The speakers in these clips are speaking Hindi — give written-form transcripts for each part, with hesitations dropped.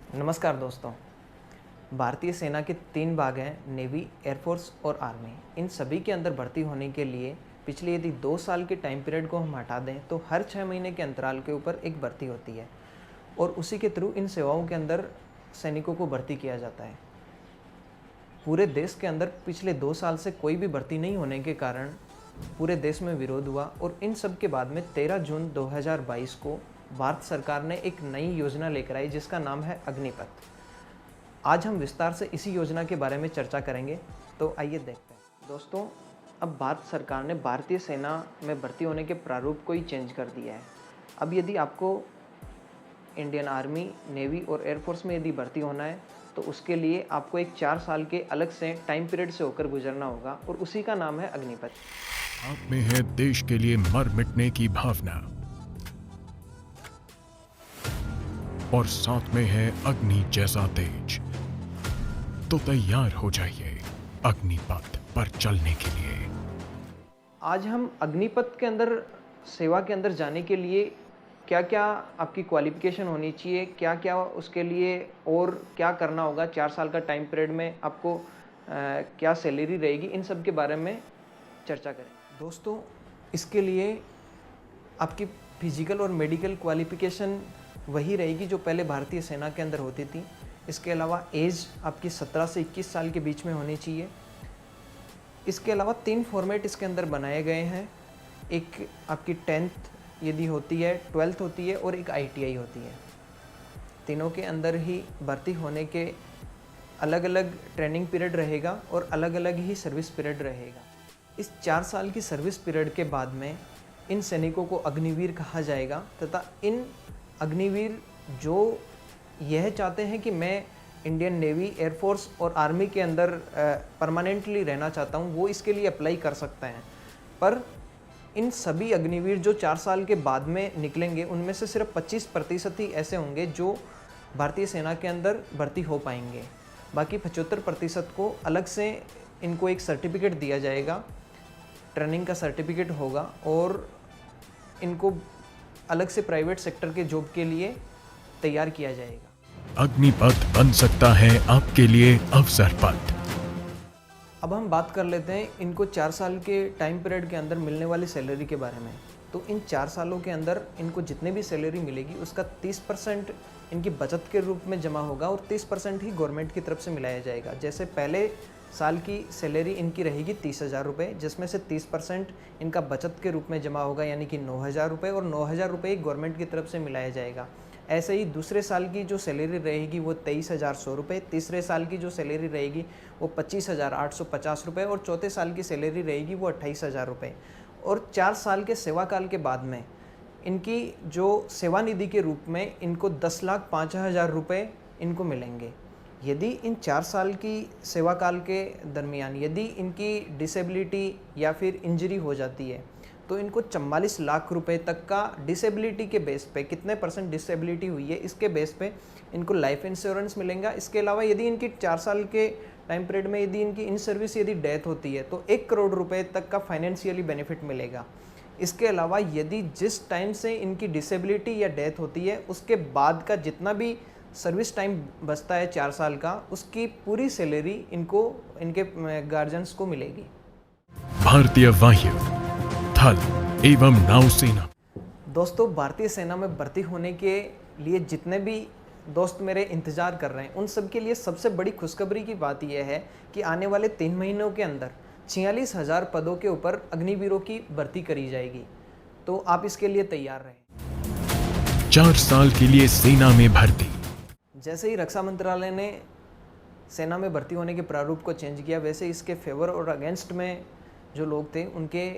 नमस्कार दोस्तों। भारतीय सेना के 3 भाग हैं, नेवी, एयरफोर्स और आर्मी। इन सभी के अंदर भर्ती होने के लिए पिछले यदि 2 साल के टाइम पीरियड को हम हटा दें तो हर 6 महीने के अंतराल के ऊपर एक भर्ती होती है और उसी के थ्रू इन सेवाओं के अंदर सैनिकों को भर्ती किया जाता है। पूरे देश के अंदर पिछले 2 साल से कोई भी भर्ती नहीं होने के कारण पूरे देश में विरोध हुआ और इन सब के बाद में 13 जून 2022 को भारत सरकार ने एक नई योजना लेकर आई जिसका नाम है अग्निपथ। आज हम विस्तार से इसी योजना के बारे में चर्चा करेंगे, तो आइए देखते हैं। दोस्तों, अब भारत सरकार ने भारतीय सेना में भर्ती होने के प्रारूप को ही चेंज कर दिया है। अब यदि आपको इंडियन आर्मी, नेवी और एयरफोर्स में यदि भर्ती होना है तो उसके लिए आपको एक 4 साल के अलग से टाइम पीरियड से होकर गुजरना होगा और उसी का नाम है अग्निपथ। आप में है देश के लिए मर मिटने की भावना और साथ में है अग्नि जैसा तेज, तो तैयार हो जाइए अग्निपथ पर चलने के लिए। आज हम अग्निपथ के अंदर सेवा के अंदर जाने के लिए क्या क्या आपकी क्वालिफिकेशन होनी चाहिए, क्या क्या उसके लिए और क्या करना होगा, 4 साल का टाइम पीरियड में आपको क्या सैलरी रहेगी, इन सब के बारे में चर्चा करें। दोस्तों, इसके लिए आपकी फिजिकल और मेडिकल क्वालिफिकेशन वही रहेगी जो पहले भारतीय सेना के अंदर होती थी। इसके अलावा एज आपकी 17 से 21 साल के बीच में होनी चाहिए। इसके अलावा 3 फॉर्मेट इसके अंदर बनाए गए हैं। एक आपकी 10th यदि होती है, 12th होती है और एक ITI होती है। तीनों के अंदर ही भर्ती होने के अलग अलग ट्रेनिंग पीरियड रहेगा और अलग अलग ही सर्विस पीरियड रहेगा। इस 4 साल की सर्विस पीरियड के बाद में इन सैनिकों को अग्निवीर कहा जाएगा तथा इन अग्निवीर जो यह चाहते हैं कि मैं इंडियन नेवी, एयरफोर्स और आर्मी के अंदर परमानेंटली रहना चाहता हूं, वो इसके लिए अप्लाई कर सकते हैं। पर इन सभी अग्निवीर जो 4 साल के बाद में निकलेंगे उनमें से सिर्फ 25% ही ऐसे होंगे जो भारतीय सेना के अंदर भर्ती हो पाएंगे। बाकी 75% को अलग से इनको एक सर्टिफिकेट दिया जाएगा, ट्रेनिंग का सर्टिफिकेट होगा और इनको अलग से प्राइवेट सेक्टर के जॉब के लिए तैयार किया जाएगा। अग्निपथ बन सकता है आपके लिए अवसर पथ। अब हम बात कर लेते हैं इनको 4 साल के टाइम पीरियड के अंदर मिलने वाली सैलरी के बारे में। तो इन 4 सालों के अंदर इनको जितने भी सैलरी मिलेगी उसका 30% इनकी बचत के रूप में जमा होगा और 30% ही गवर्नमेंट की तरफ से मिलाया जाएगा। जैसे पहले साल की सैलरी इनकी रहेगी 30,000 रुपये, जिसमें से 30% इनका बचत के रूप में जमा होगा यानी कि 9,000 रुपये और 9,000 रुपये गवर्नमेंट की तरफ से मिलाया जाएगा। ऐसे ही दूसरे साल की जो सैलरी रहेगी वो 23,100 रुपये, तीसरे साल की जो सैलरी रहेगी वो 25,850 रुपये और चौथे साल की सैलरी रहेगी वो 28,000 रुपये। और 4 साल के सेवा काल के बाद में इनकी जो सेवानिधि के रूप में इनको 10,05,000 रुपये इनको मिलेंगे। यदि इन 4 साल की सेवा काल के दरमियान यदि इनकी डिसेबिलिटी या फिर इंजरी हो जाती है तो इनको 44 लाख रुपए तक का डिसेबिलिटी के बेस पे, कितने % डिसेबिलिटी हुई है इसके बेस पे इनको लाइफ इंश्योरेंस मिलेगा। इसके अलावा यदि इनकी 4 साल के टाइम पीरियड में यदि इनकी इन सर्विस यदि डेथ होती है तो 1 करोड़ रुपए तक का फाइनेंशियली बेनिफिट मिलेगा। इसके अलावा यदि जिस टाइम से इनकी डिसेबिलिटी या डेथ होती है उसके बाद का जितना भी सर्विस टाइम बचता है 4 साल का, उसकी पूरी सैलरी इनको इनके गार्जियंस को मिलेगी। भारतीय वायु, थल एवं नौसेना। दोस्तों, भारतीय सेना में भर्ती होने के लिए जितने भी दोस्त मेरे इंतज़ार कर रहे हैं उन सब के लिए सबसे बड़ी खुशखबरी की बात यह है कि आने वाले 3 महीनों के अंदर 46,000 पदों के ऊपर अग्निवीरों की भर्ती करी जाएगी। तो आप इसके लिए तैयार रहें। 4 साल के लिए सेना में भर्ती। जैसे ही रक्षा मंत्रालय ने सेना में भर्ती होने के प्रारूप को चेंज किया, वैसे इसके फेवर और अगेंस्ट में जो लोग थे उनके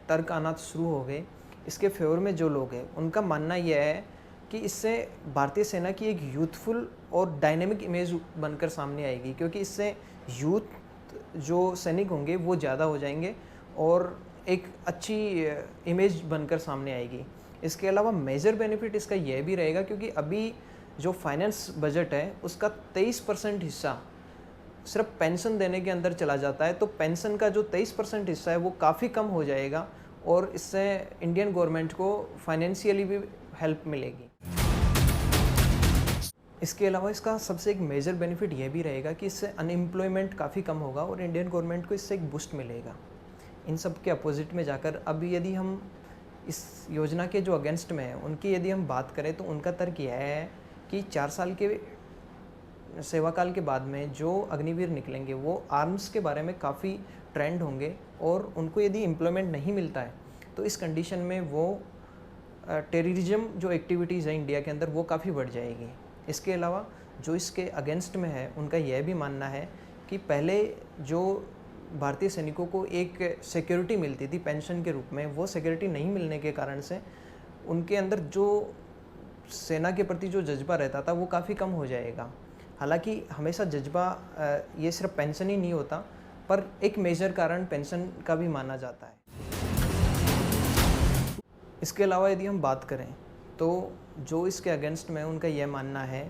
तर्क आना शुरू हो गए। इसके फेवर में जो लोग हैं उनका मानना यह है कि इससे भारतीय सेना की एक यूथफुल और डायनेमिक इमेज बनकर सामने आएगी, क्योंकि इससे यूथ जो सैनिक होंगे वो ज़्यादा हो जाएंगे और एक अच्छी इमेज बनकर सामने आएगी। इसके अलावा मेजर बेनिफिट इसका यह भी रहेगा क्योंकि अभी जो फाइनेंस बजट है उसका 23% हिस्सा सिर्फ पेंशन देने के अंदर चला जाता है। तो पेंशन का जो 23% हिस्सा है वो काफ़ी कम हो जाएगा और इससे इंडियन गवर्नमेंट को फाइनेंशियली भी हेल्प मिलेगी। इसके अलावा इसका सबसे एक मेजर बेनिफिट ये भी रहेगा कि इससे अनएम्प्लॉयमेंट काफ़ी कम होगा और इंडियन गवर्नमेंट को इससे एक बूस्ट मिलेगा। इन सब के अपोजिट में जाकर अब यदि हम इस योजना के जो अगेंस्ट में है उनकी यदि हम बात करें तो उनका तर्क यह है कि 4 साल के सेवा काल के बाद में जो अग्निवीर निकलेंगे वो आर्म्स के बारे में काफ़ी ट्रेंड होंगे और उनको यदि एम्प्लॉयमेंट नहीं मिलता है तो इस कंडीशन में वो टेररिज्म जो एक्टिविटीज़ है इंडिया के अंदर वो काफ़ी बढ़ जाएगी। इसके अलावा जो इसके अगेंस्ट में है उनका यह भी मानना है कि पहले जो भारतीय सैनिकों को एक सिक्योरिटी मिलती थी पेंशन के रूप में, वो सिक्योरिटी नहीं मिलने के कारण से उनके अंदर जो सेना के प्रति जो जज्बा रहता था वो काफ़ी कम हो जाएगा। हालांकि हमेशा जज्बा ये सिर्फ पेंशन ही नहीं होता, पर एक मेजर कारण पेंशन का भी माना जाता है। इसके अलावा यदि हम बात करें तो जो इसके अगेंस्ट में उनका यह मानना है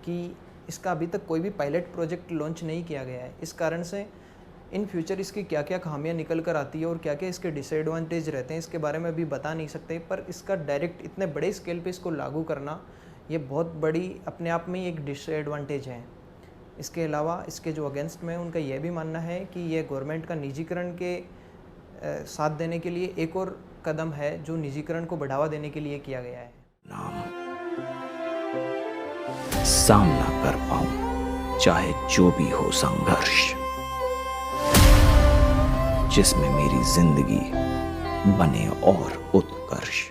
कि इसका अभी तक कोई भी पायलट प्रोजेक्ट लॉन्च नहीं किया गया है। इस कारण से इन फ्यूचर इसकी क्या क्या खामियां निकल कर आती है और क्या क्या इसके डिसएडवांटेज रहते हैं इसके बारे में अभी बता नहीं सकते, पर इसका डायरेक्ट इतने बड़े स्केल पे इसको लागू करना ये बहुत बड़ी अपने आप में ही एक डिसएडवांटेज है। इसके अलावा इसके जो अगेंस्ट में उनका यह भी मानना है कि यह गवर्नमेंट का निजीकरण के साथ देने के लिए एक और कदम है जो निजीकरण को बढ़ावा देने के लिए किया गया है। सामना कर पाऊं चाहे जो भी हो संघर्ष, जिसमें मेरी जिंदगी बने और उत्कर्ष।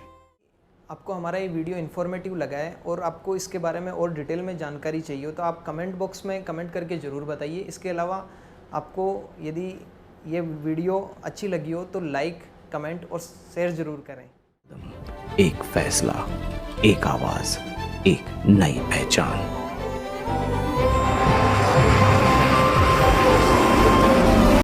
आपको हमारा ये वीडियो इन्फॉर्मेटिव लगा है और आपको इसके बारे में और डिटेल में जानकारी चाहिए हो तो आप कमेंट बॉक्स में कमेंट करके ज़रूर बताइए। इसके अलावा आपको यदि ये वीडियो अच्छी लगी हो तो लाइक, कमेंट और शेयर ज़रूर करें। एक फैसला, एक आवाज़, एक नई पहचान।